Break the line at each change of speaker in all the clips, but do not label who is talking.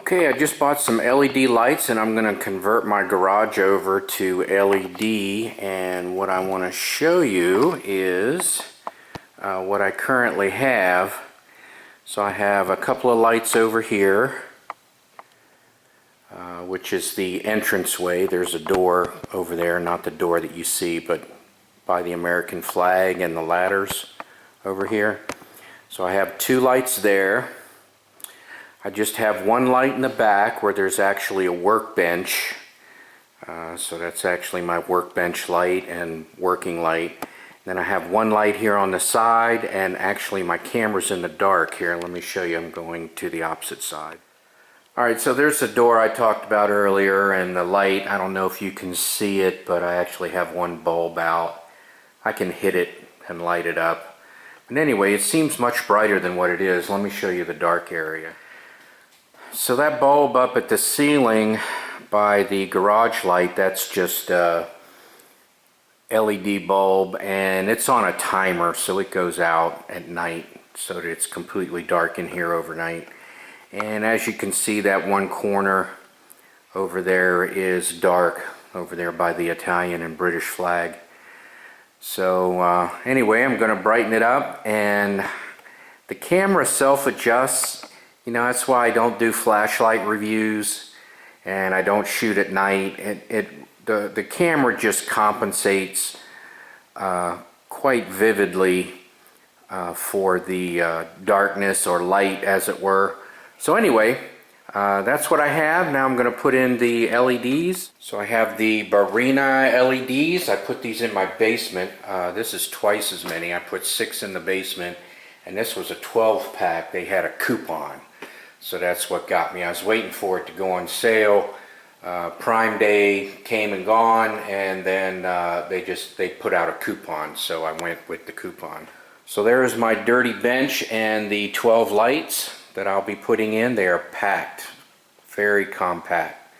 Okay, I just bought some LED lights and I'm going to convert my garage over to LED, and what I want to show you is what I currently have. So I have a couple of lights over here, which is the entranceway. There's a door over there, not the door that you see, but by the American flag and the ladders over here. So I have two lights there. I just have one light in the back where there's actually a workbench. So that's actually my workbench light and working light. Then I have one light here on the side, and actually my camera's in the dark here. Let me show you. I'm going to the opposite side. Alright, so there's the door I talked about earlier, and the light, I don't know if you can see it, but I actually have one bulb out. I can hit it and light it up. And anyway, it seems much brighter than what it is. Let me show you the dark area. So that bulb up at the ceiling by the garage light, that's just a LED bulb, and it's on a timer, so it goes out at night so that it's completely dark in here overnight. And as you can see, that one corner over there is dark, over there by the Italian and British flag. So anyway, I'm going to brighten it up, and the camera self-adjusts. You know, that's why I don't do flashlight reviews, and I don't shoot at night. The camera just compensates quite vividly for the darkness or light, as it were. So anyway, that's what I have. Now I'm going to put in the LEDs. So I have the Barina LEDs. I put these in my basement. This is twice as many. I put 6 in the basement, and this was a 12-pack. They had a coupon. So that's what got me. I was waiting for it to go on sale. Prime Day came and gone, and then they put out a coupon, so I went with the coupon. So there's my dirty bench and the 12 lights that I'll be putting in. They are packed, very compact.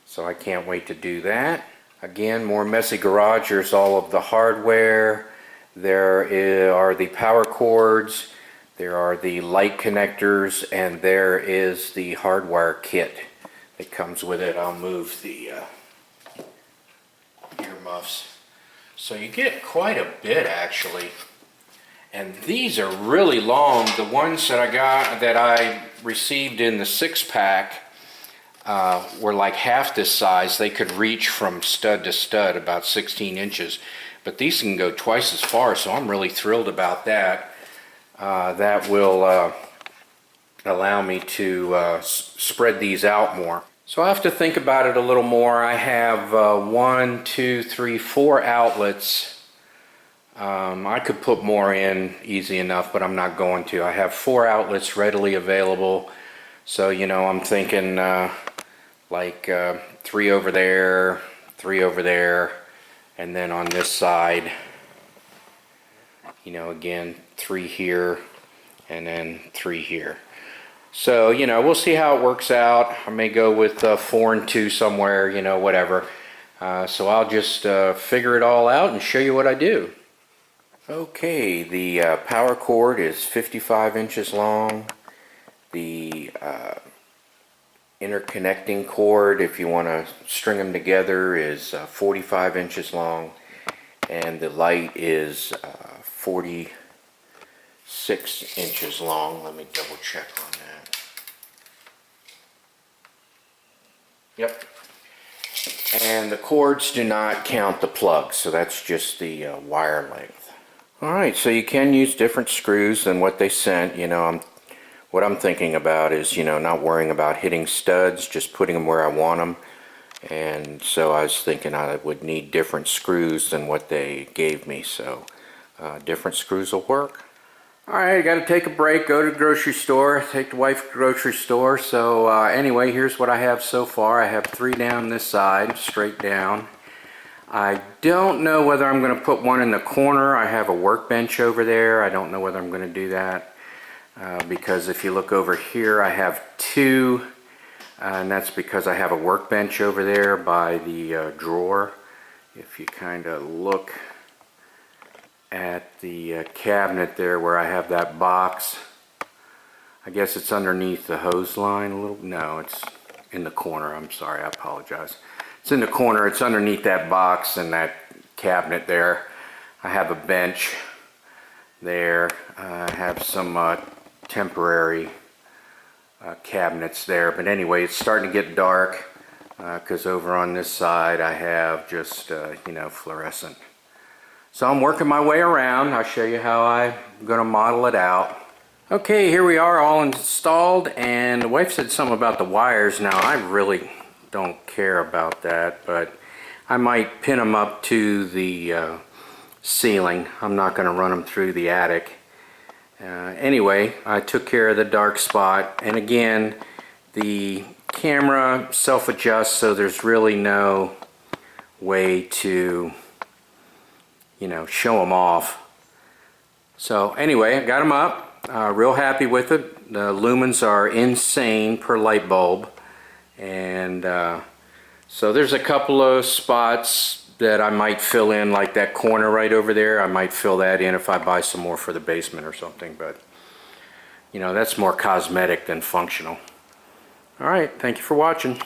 So I can't wait to do that. Again, more messy garage. There's all of the hardware. There are the power cords. There are the light connectors, and there is the hardwire kit that comes with it. I'll move the earmuffs. So you get quite a bit, actually. And these are really long. The ones that I received in the 6-pack were like half this size. They could reach from stud to stud, about 16 inches. But these can go twice as far, so I'm really thrilled about that. That will allow me to spread these out more. So I have to think about it a little more. I have 1, 2, 3, 4 outlets. I could put more in easy enough, but I'm not going to. I have 4 outlets readily available. So, you know, I'm thinking like 3 over there, 3 over there, and then on this side, you know, again, 3 here, and then 3 here. So, you know, we'll see how it works out. I may go with 4 and 2 somewhere, you know, whatever. So I'll just figure it all out and show you what I do. Okay, the power cord is 55 inches long. The interconnecting cord, if you want to string them together, is 45 inches long. And the light is 46 inches long. Let me double check on that. Yep. And the cords do not count the plugs, so that's just the wire length. Alright, so you can use different screws than what they sent. You know, what I'm thinking about is, you know, not worrying about hitting studs, just putting them where I want them. And so I was thinking I would need different screws than what they gave me, so different screws will work. Alright, I got to take a break, go to the grocery store, take the wife to the grocery store. So anyway, here's what I have so far. I have 3 down this side, straight down. I don't know whether I'm going to put one in the corner. I have a workbench over there. I don't know whether I'm going to do that because if you look over here, I have 2. And that's because I have a workbench over there by the drawer. If you kind of look at the cabinet there where I have that box, I guess it's underneath the hose line a little. No, it's in the corner. I'm sorry, I apologize. It's in the corner. It's underneath that box and that cabinet there. I have a bench there. I have some temporary cabinets there. But anyway, it's starting to get dark because over on this side I have just, you know, fluorescent. So I'm working my way around. I'll show you how I'm going to model it out. Okay, here we are all installed, and the wife said something about the wires. Now, I really don't care about that, but I might pin them up to the ceiling. I'm not going to run them through the attic. Anyway, I took care of the dark spot, and again, the camera self-adjusts, so there's really no way to, you know, show them off. So anyway, I got them up. Real happy with it. The lumens are insane per light bulb, and so there's a couple of spots that I might fill in, like that corner right over there. I might fill that in if I buy some more for the basement or something, but you know, that's more cosmetic than functional. Alright, thank you for watching.